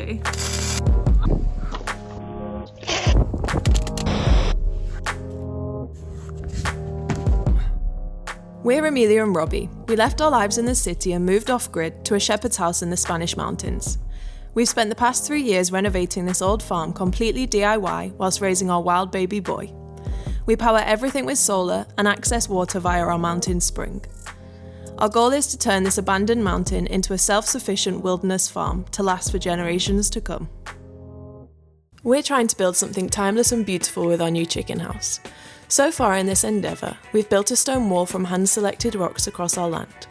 Robbie. We're Amelia and Robbie. We left our lives in the city and moved off-grid to a shepherd's house in the Spanish mountains. We've spent the past 3 years renovating this old farm completely DIY whilst raising our wild baby boy. We power everything with solar and access water via our mountain spring. Our goal is to turn this abandoned mountain into a self-sufficient wilderness farm to last for generations to come. We're trying to build something timeless and beautiful with our new chicken house. So far in this endeavour, we've built a stone wall from hand-selected rocks across our land,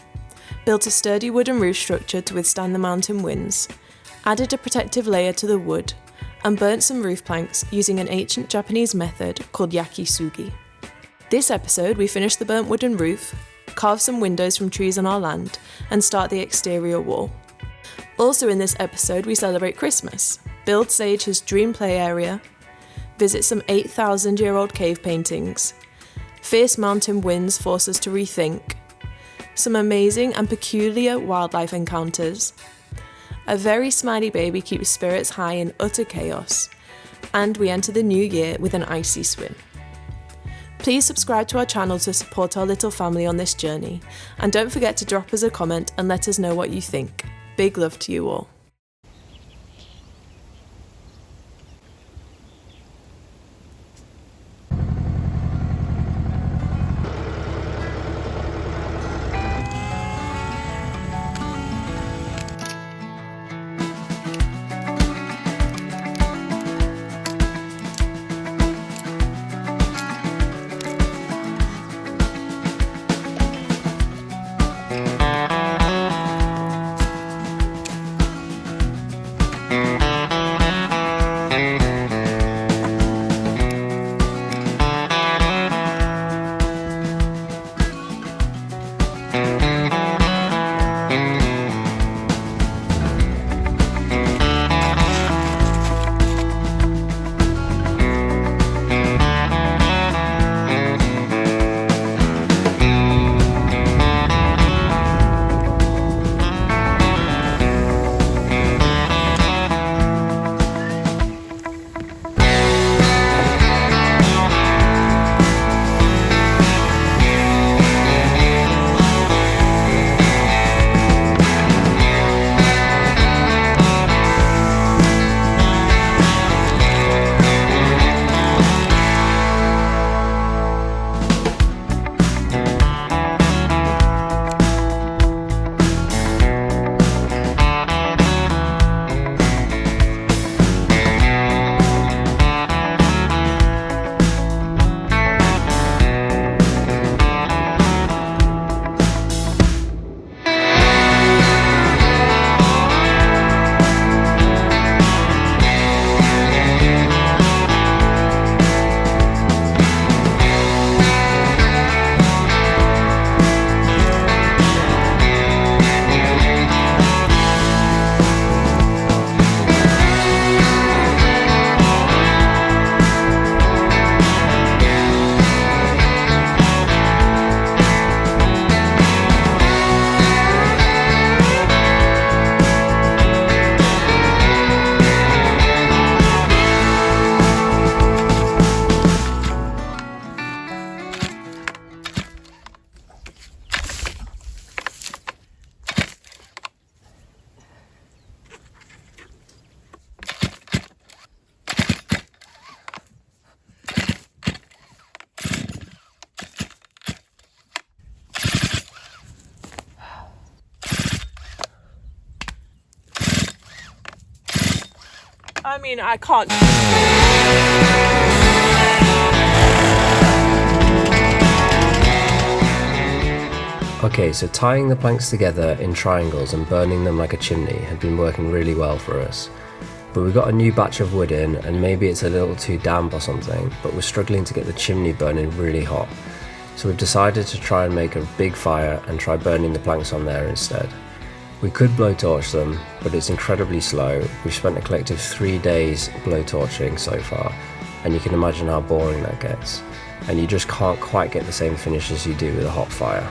built a sturdy wooden roof structure to withstand the mountain winds, added a protective layer to the wood, and burnt some roof planks using an ancient Japanese method called yakisugi. This episode, we finish the burnt wooden roof, carve some windows from trees on our land, and start the exterior wall. Also in this episode, we celebrate Christmas, build Sage his dream play area, visit some 8,000-year-old cave paintings, fierce mountain winds force us to rethink, some amazing and peculiar wildlife encounters, a very smiley baby keeps spirits high in utter chaos, and we enter the new year with an icy swim. Please subscribe to our channel to support our little family on this journey, and don't forget to drop us a comment and let us know what you think. Big love to you all. I mean, I can't. Okay, so tying the planks together in triangles and burning them like a chimney had been working really well for us. But we got a new batch of wood in, and maybe it's a little too damp or something, but we're struggling to get the chimney burning really hot. So we've decided to try and make a big fire and try burning the planks on there instead. We could blowtorch them, but it's incredibly slow. We've spent a collective 3 days blowtorching so far, and you can imagine how boring that gets. And you just can't quite get the same finish as you do with a hot fire.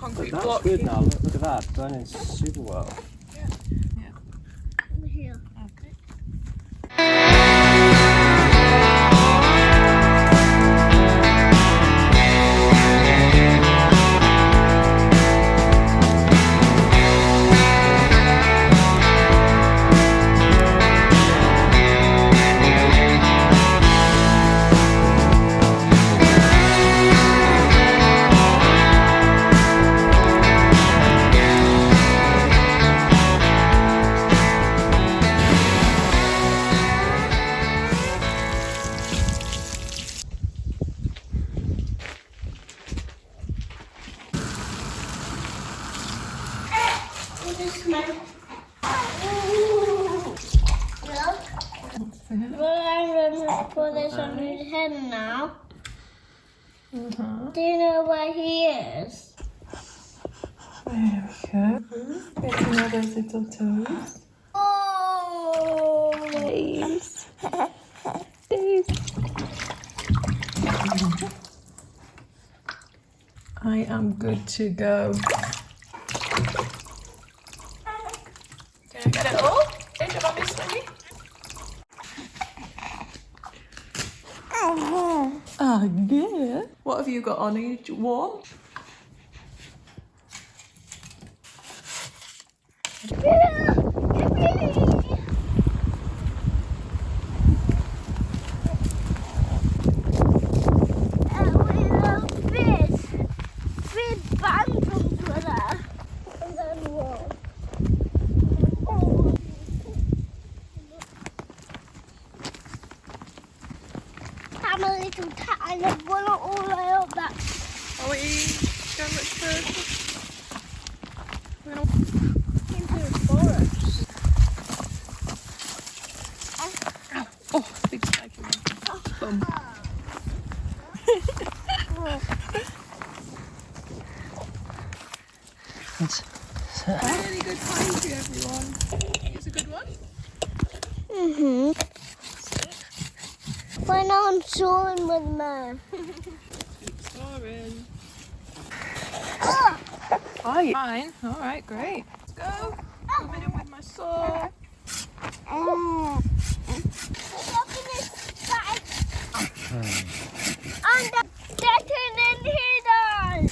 concrete But block. that's good now. Look at that, burning super well. Yeah. Over here. Okay. I'm going to put this on his head now. Do you know where he is? There we go. Getting all those little toes. Oh! Days. Days. I am good to go. Can I get it all? Hey, do you want me to swing? Oh, good. What have you got on? Are you warm? I'm a little tiny one all the way up that. Are we going much further? We're gonna Into the forest. Oh, big spiky one. Bum. Really good time for everyone. It's a good one. When I'm soaring with me. Keep soaring. Oh, Are you? Fine. All right, great. Let's go. Coming in with my saw. look at this side. And I'm getting in here, guys.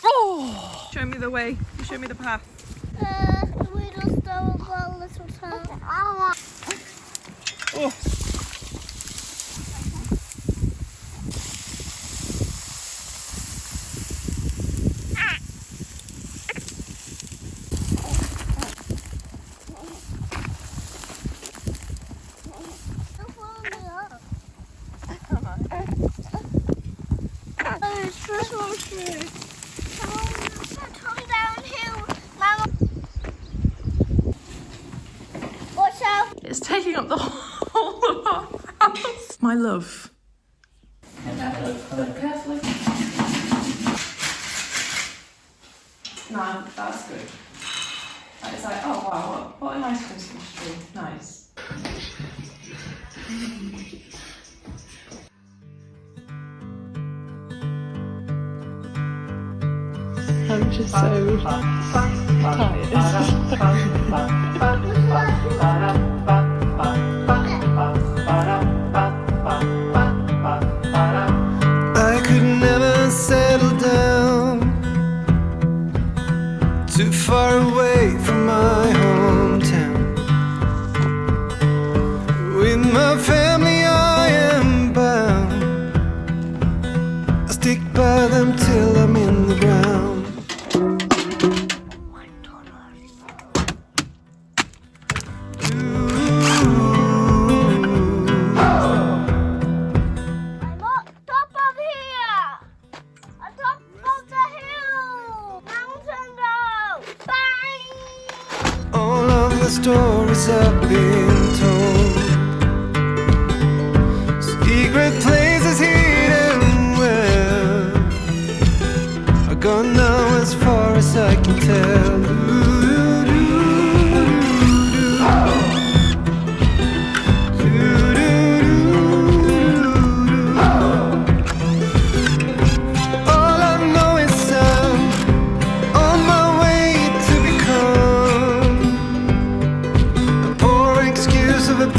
Oh! Show me the way. You show me the path. We just go a little time. Oh. Come on. It's this one through. Come downhill, Mama. Watch out. It's taking up the whole of our house. My love. Look carefully. No, that's good. It's like, oh wow, what a nice Christmas tree. Nice. I'm just so I could never settle down too far away from my hometown. With my family I am bound. I stick by them till I'm in the ground. Ooh.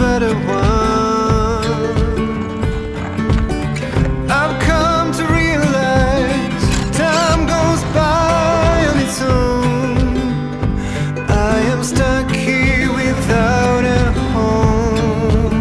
better one. I've come to realize time goes by on its own. I am stuck here without a home.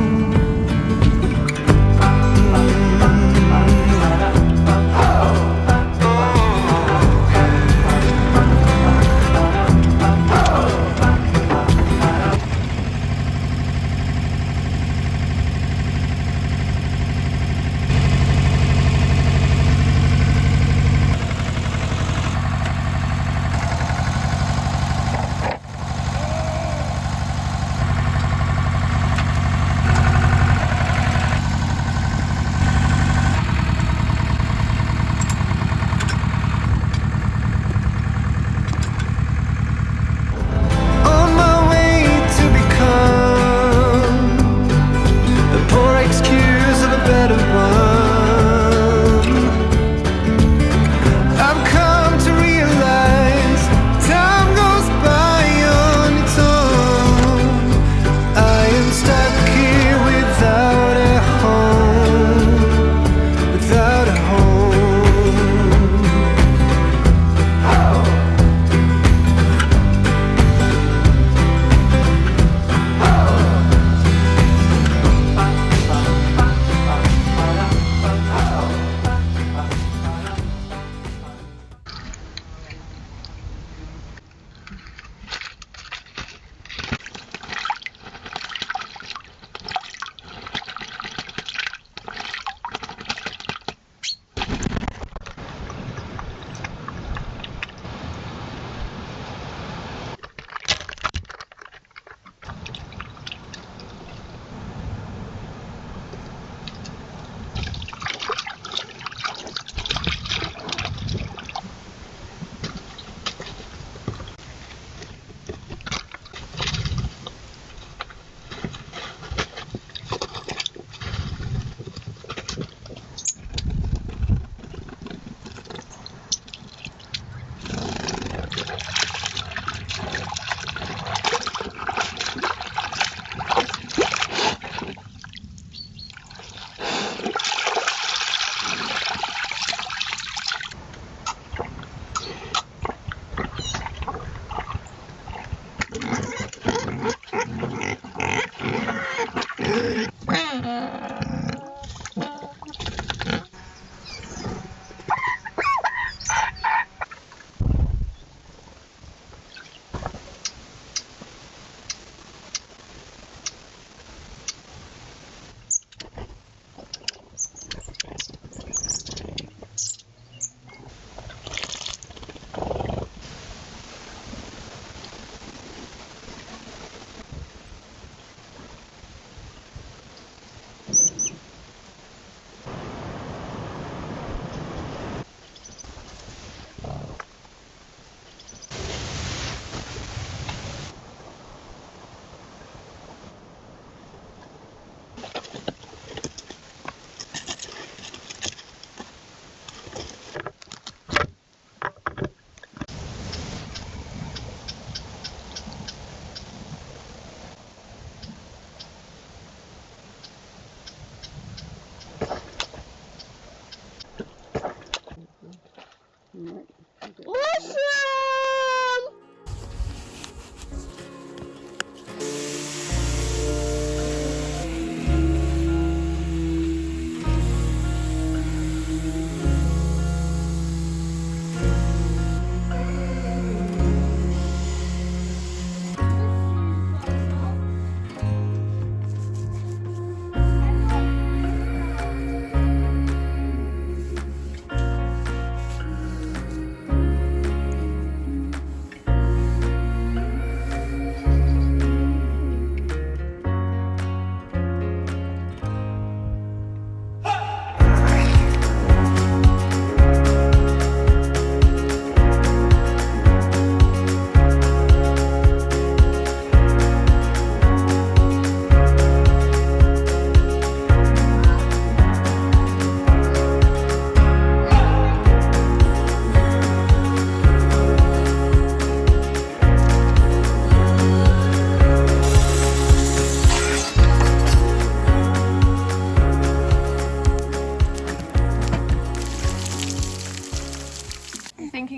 On my way to become the poor excuse of a better one. I've come to realize time goes by on its own. I am stuck here without a home, without a home.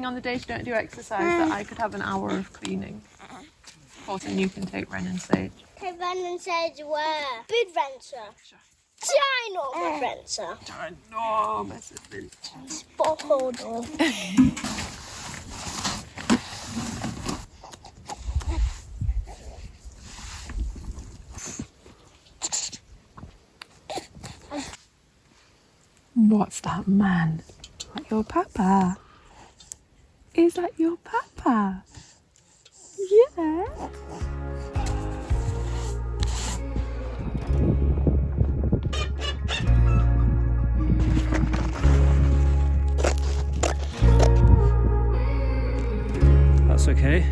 on the days you don't do exercise that I could have an hour of cleaning. Of course, and you can take Ren and Sage. Take Ren and Sage where? Big adventure. Ginormous adventure. Ginormous adventure. Spot holder. What's that, man? Is that your papa? Is that your papa? Yeah. That's okay.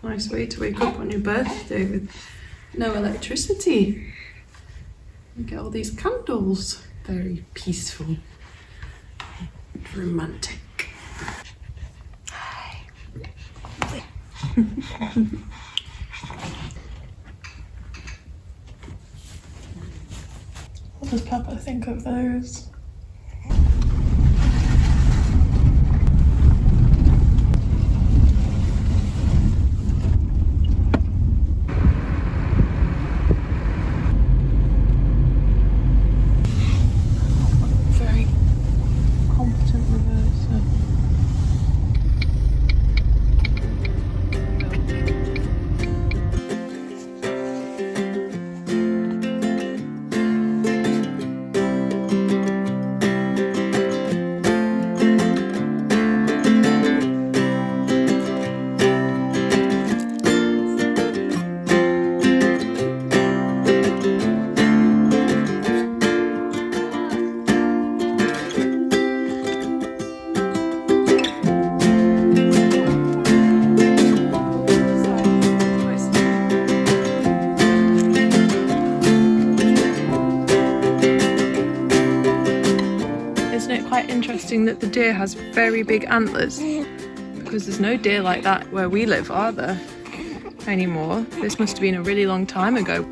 Nice way to wake up on your birthday with no electricity. You get all these candles. Very peaceful. Romantic. Hi. What does Papa think of those? Interesting that the deer has very big antlers, because there's no deer like that where we live, are there, anymore? This must have been a really long time ago.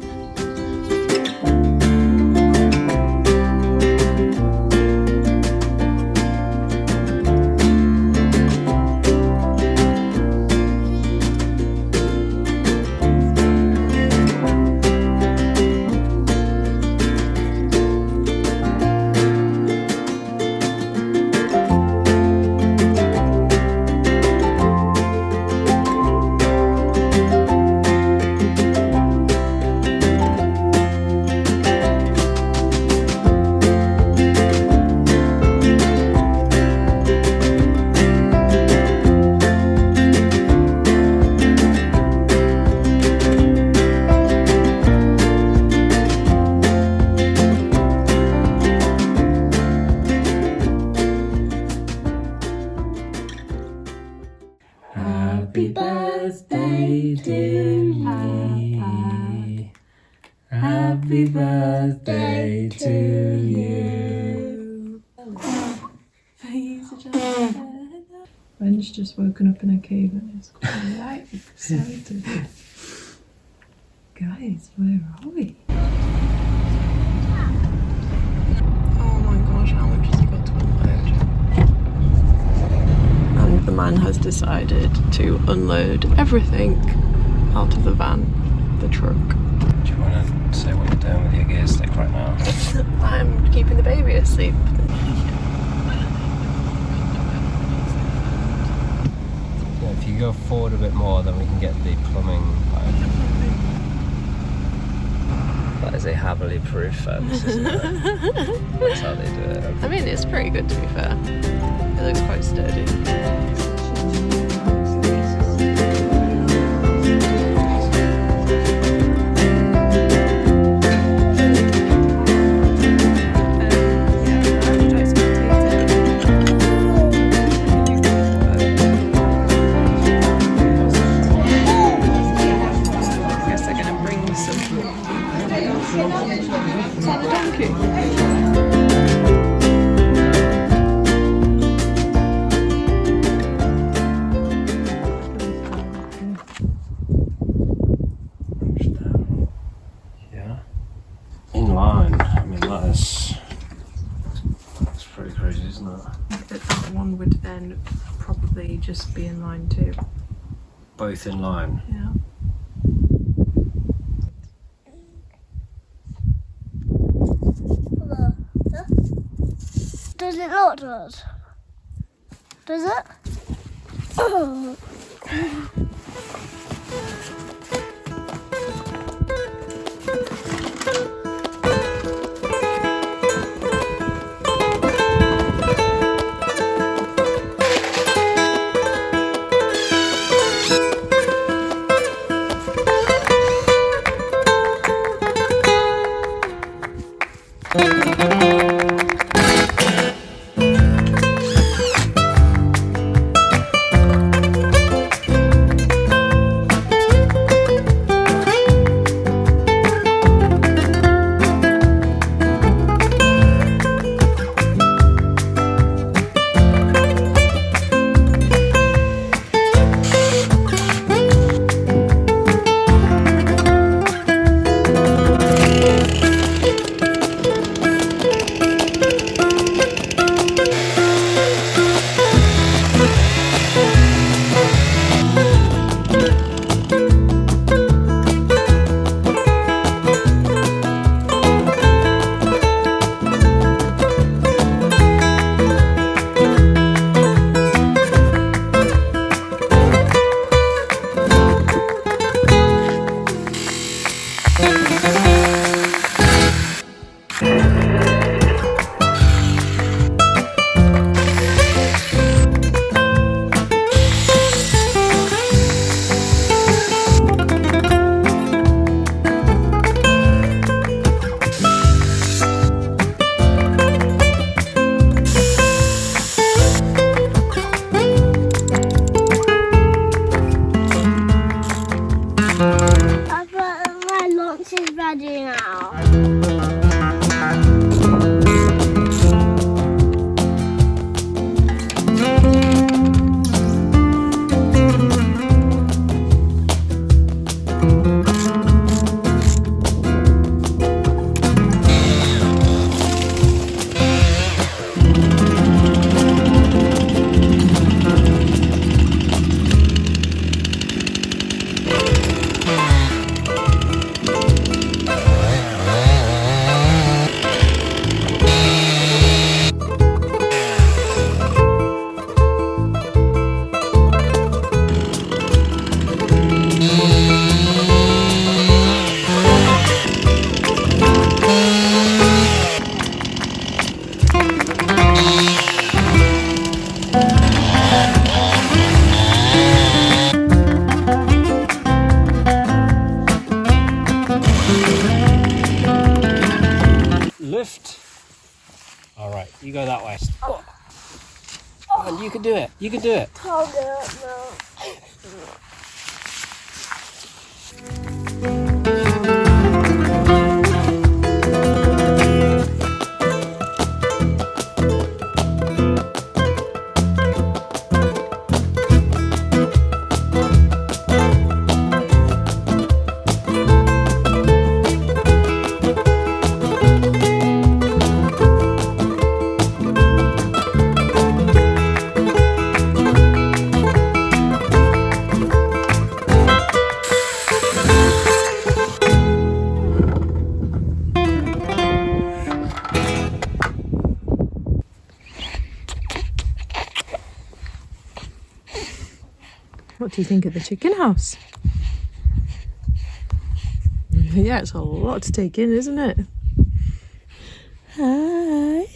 Happy birthday to me. Happy birthday to you. Ren's just woken up in a cave and is quite excited. Guys, where are we? Oh my gosh, how much has he got to unload? And the man has decided to unload everything out of the van, the truck. Do you want to say what you're doing? doing with your gear stick right now? I'm keeping the baby asleep. Yeah, if you go forward a bit more, then we can get the plumbing pipe. That is a heavily proof fence, isn't it? That's how they do it. I mean, it's pretty good to be fair. It looks quite sturdy. In line. I mean, that's pretty crazy, isn't it? That one would then probably just be in line too. Both in line. Yeah. Does it not do it? Does it? Oh. Alright, you go that way. Oh. Oh, you can do it. You can do it. Can't do it, no. What do you think of the chicken house? Yeah, it's a lot to take in, isn't it? Hi.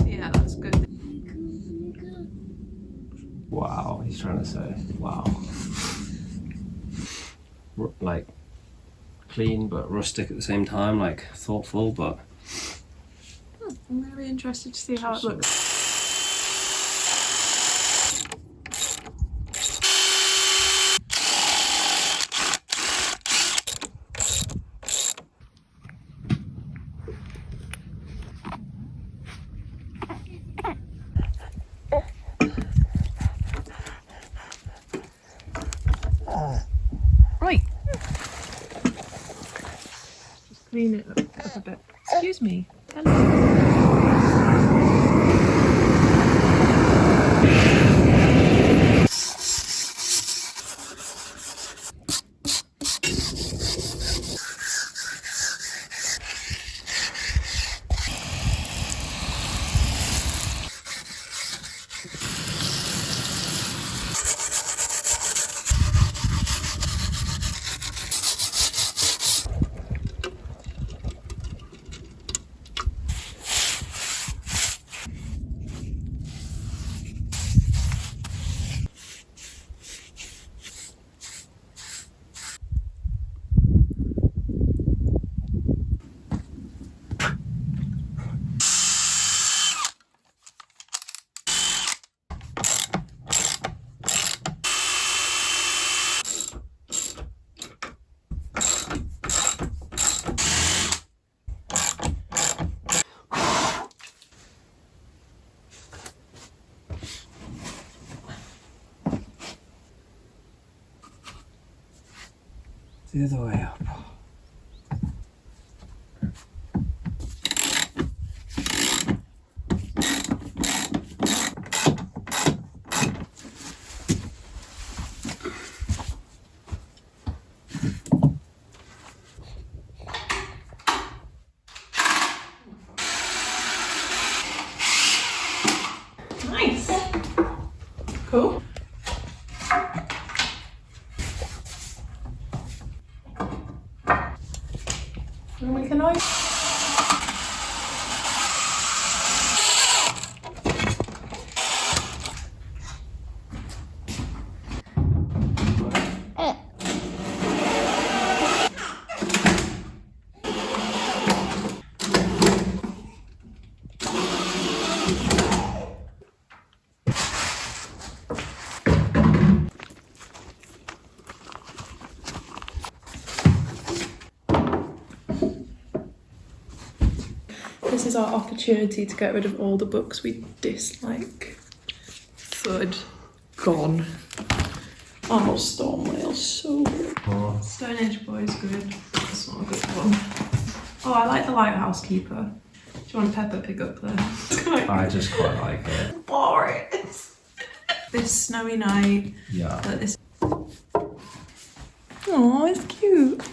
Yeah, that's good. Wow, he's trying to say, wow. Like, clean but rustic at the same time, like thoughtful, but... I'm really interested to see how it looks. Right. Just clean it up a bit. Excuse me. Hello. The other way up. Nice. Cool. And we can always... This is our opportunity to get rid of all the books we dislike. Thud. Gone. Oh, Storm Whale's so good. Oh. Stone Age Boy's good. That's not a good one. Oh, I like the Lighthouse Keeper. Do you want Peppa Pig up there? I just quite like it. Boring. This snowy night. Yeah. This... Oh, it's cute.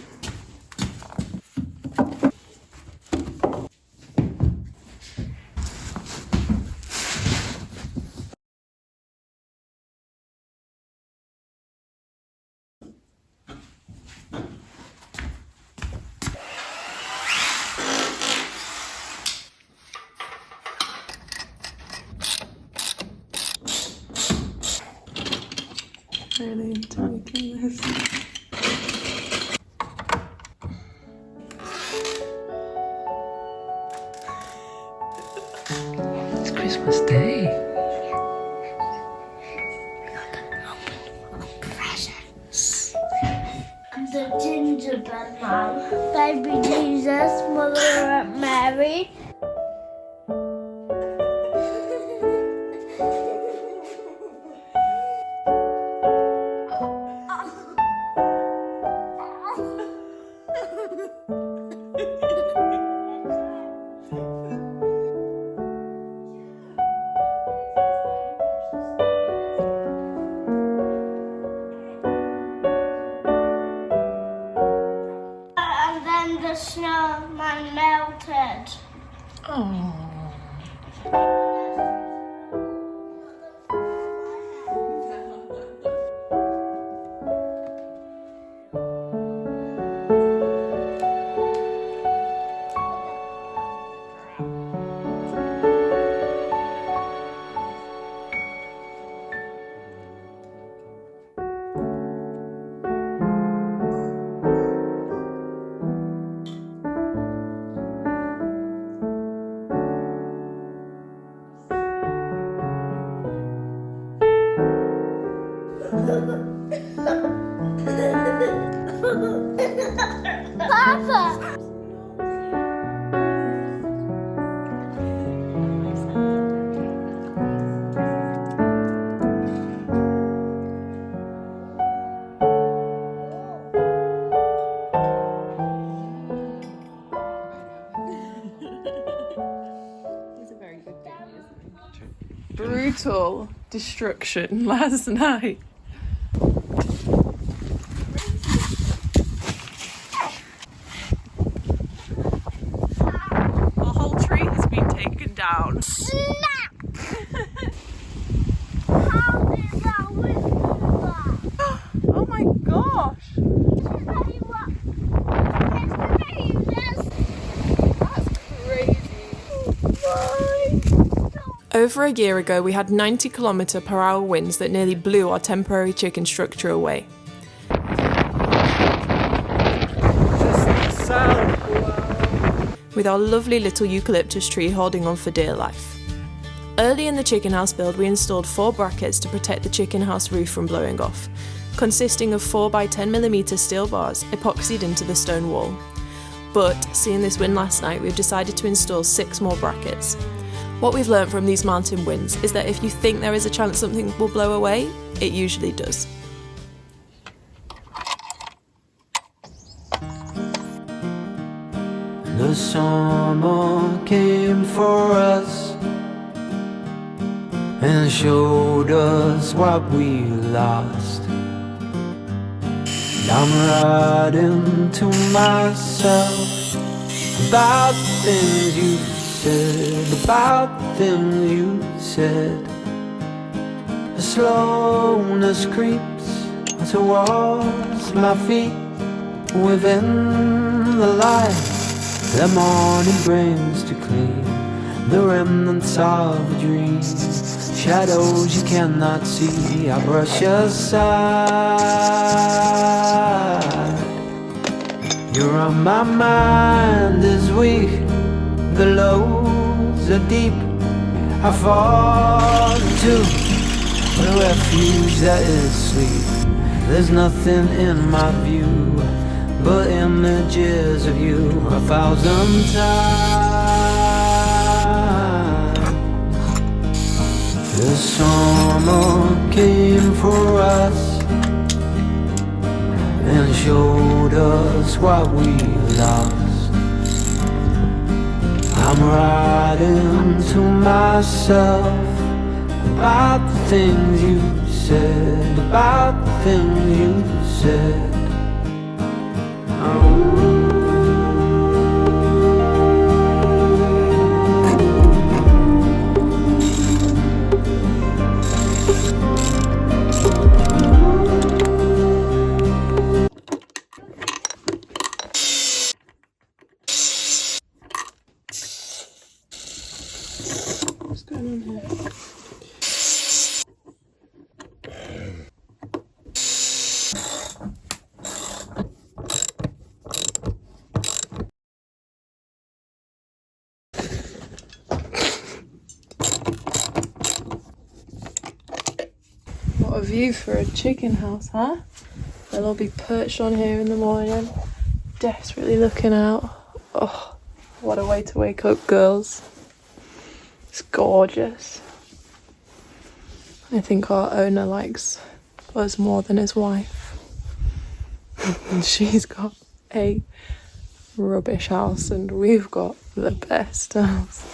Really into making this. It's Christmas Day. Presents. The gingerbread man, baby Jesus, Mother Mary. And then the snowman melted. Oh. Papa! Brutal destruction last night. A whole tree has been taken down. Snap! How did that wind do that? Oh my gosh! That's crazy. Over a year ago, we had 90 km/h winds that nearly blew our temporary chicken structure away. Just the sound. With our lovely little eucalyptus tree holding on for dear life. Early in the chicken house build, we installed 4 brackets to protect the chicken house roof from blowing off, consisting of 4 by 10mm steel bars epoxied into the stone wall. But, seeing this wind last night, we've decided to install 6 more brackets. What we've learned from these mountain winds is that if you think there is a chance something will blow away, it usually does. The summer came for us and showed us what we lost. And I'm writing to myself about the things you said, about the things you said. The slowness creeps towards my feet within the light the morning brings to clean the remnants of a dream. Shadows you cannot see, I brush aside. You're on my mind this week. The lows are deep, I fall into the refuge that is sleep. There's nothing in my view but images of you 1,000 times. The summer came for us and showed us what we lost. I'm writing to myself about the things you said, about the things you said. What's going on here? What a view for a chicken house, huh? They'll all be perched on here in the morning, desperately looking out. Oh, what a way to wake up, girls. It's gorgeous. I think our owner likes us more than his wife. And she's got a rubbish house and we've got the best house.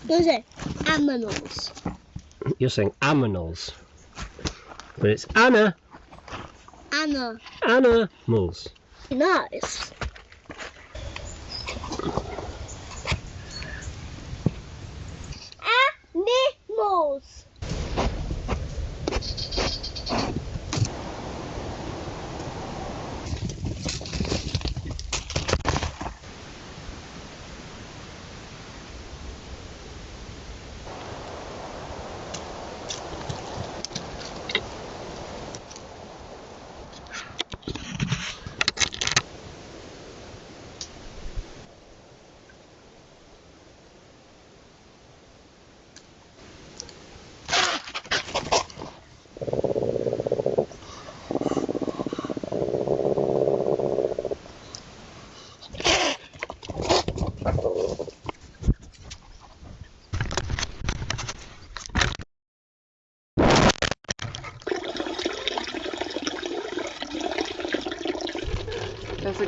You say aminals. You're saying aminals. But it's Anna. Anna. Animals. Nice. Animals. There's a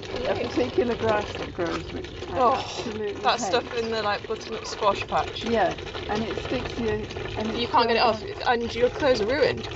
particular grass that grows which absolutely That hate. stuff in the like butternut squash patch. Yeah, and it sticks to you. And You can't get it off, and your clothes are ruined.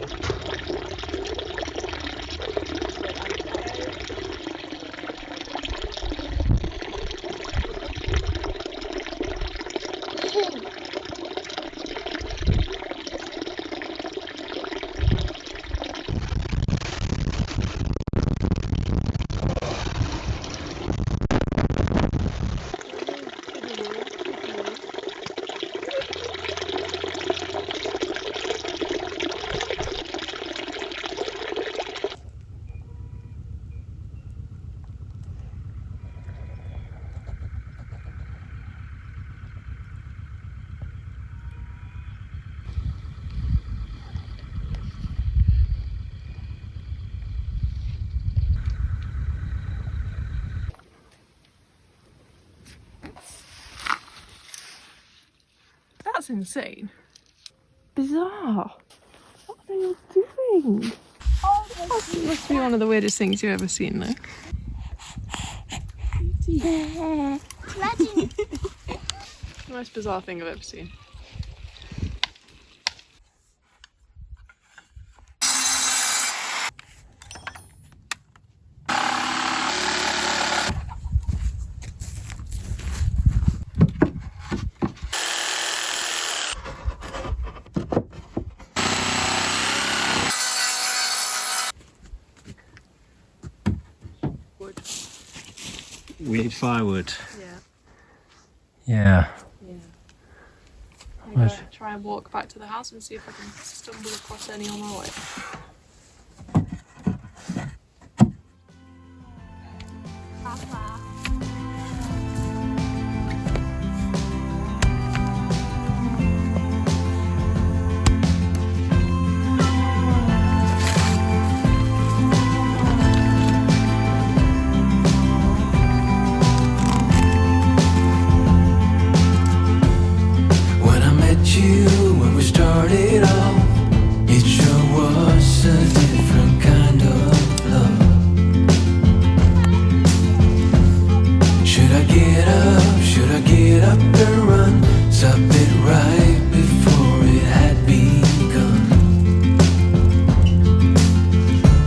That's insane. Bizarre. What are they all doing? That must be one of the weirdest things you've ever seen, though. Imagine. The most bizarre thing I've ever seen. We need firewood. Yeah. Yeah. I'm gonna try and walk back to the house and see if I can stumble across any on my way. When I met you, when we started off, it sure was a different kind of love. Should I get up? Should I get up and run? Stop it right before it had begun.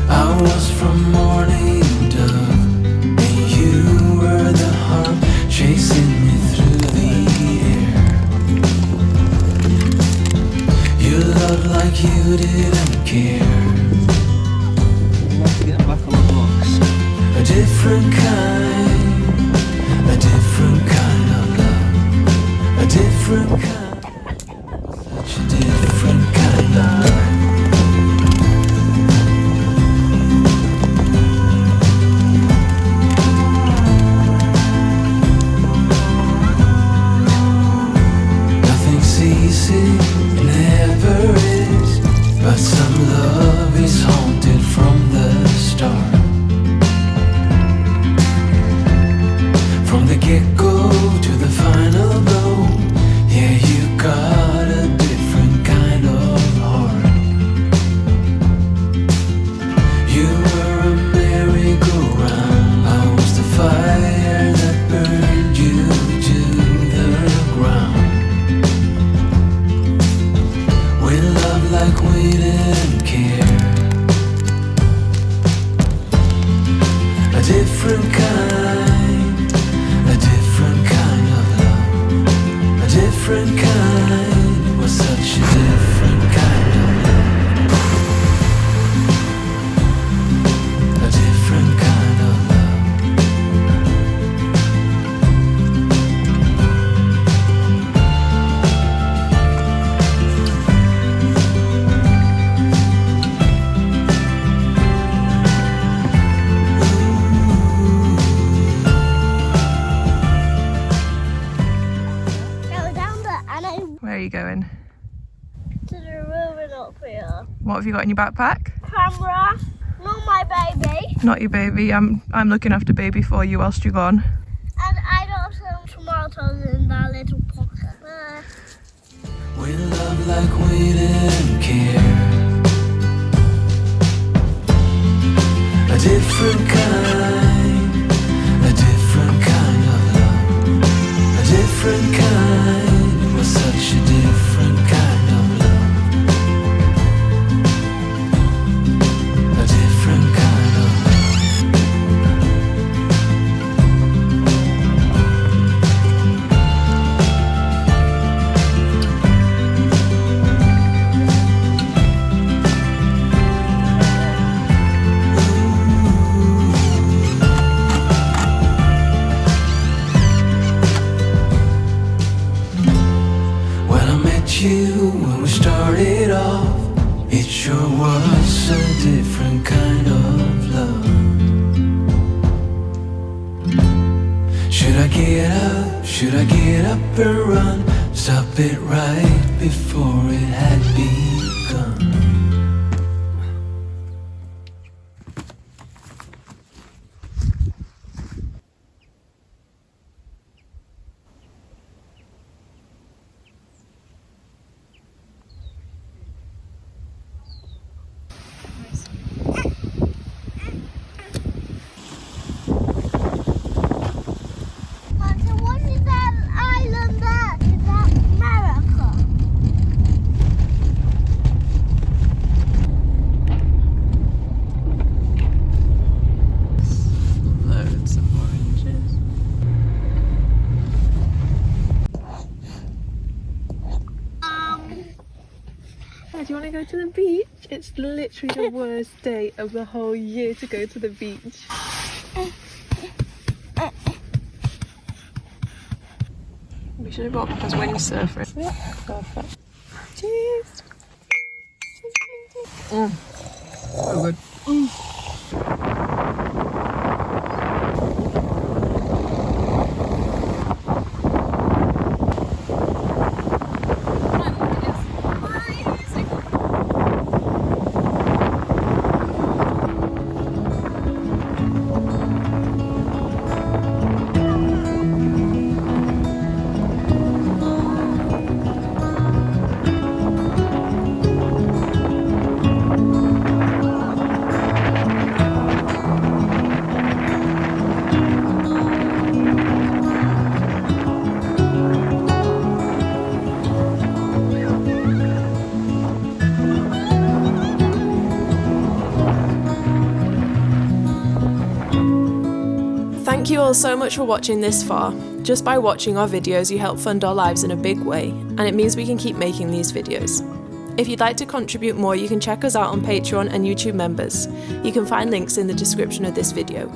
I was from morning dove, and you were the harp chasing me through the air. You loved like you didn't care. Let's get back on the box. A different kind of love. A different kind, such a different kind of love. Nothing's easy, it never is, but some love is haunted from the start. From the get-go to the final blow, yeah, you got a different kind of heart. You were a merry-go-round, I was the fire that burned you to the ground. different kind. It was such a different kind of love. A different kind of love. Go down there and I Where are you going? to the ruin up here. What have you got in your backpack? Camera, not my baby. Not your baby. I'm looking after baby for you whilst you're gone. And I got some tomatoes in that little pocket there. We love like we didn't care. A different kind. A different kind of love. A different kind. It was such a different kind of love. A different kind of love. When I met you, when we started off, it sure was a different kind of love. Should I get up? Should I get up and run? Stop it right before it had begun. So what is that island there? Is that America? Loads of oranges. Do you want to go to the beach? It's literally the worst day of the whole year to go to the beach. We should have got those windsurfers. Yeah, perfect. Cheers. So good. Thank you all so much for watching this far. Just by watching our videos, you help fund our lives in a big way, and it means we can keep making these videos. If you'd like to contribute more, you can check us out on Patreon and YouTube members. You can find links in the description of this video.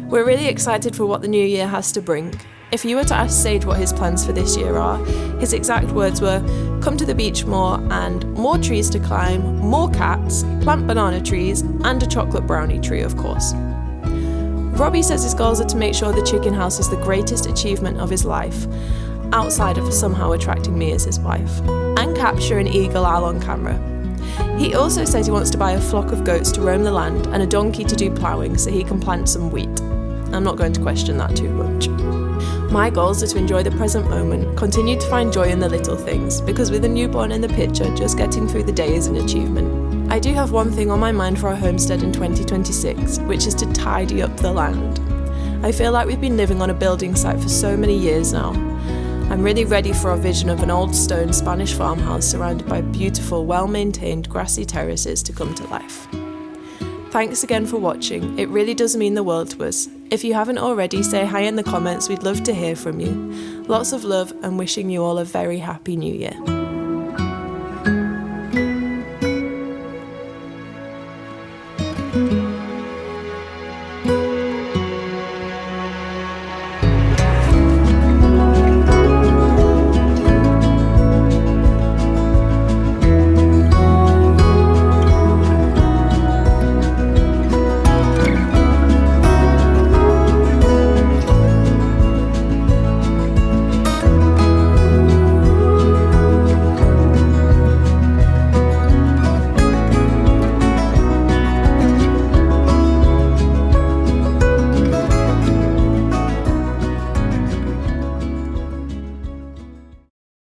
We're really excited for what the new year has to bring. If you were to ask Sage what his plans for this year are, his exact words were, come to the beach more and more trees to climb, more cats, plant banana trees, and a chocolate brownie tree, of course. Robbie says his goals are to make sure the chicken house is the greatest achievement of his life, outside of somehow attracting me as his wife, and capture an eagle owl on camera. He also says he wants to buy a flock of goats to roam the land and a donkey to do ploughing so he can plant some wheat. I'm not going to question that too much. My goals are to enjoy the present moment, continue to find joy in the little things, because with a newborn in the picture, just getting through the day is an achievement. I do have one thing on my mind for our homestead in 2026, which is to tidy up the land. I feel like we've been living on a building site for so many years now. I'm really ready for our vision of an old stone Spanish farmhouse surrounded by beautiful, well-maintained grassy terraces to come to life. Thanks again for watching, it really does mean the world to us. If you haven't already, say hi in the comments, we'd love to hear from you. Lots of love and wishing you all a very happy new year.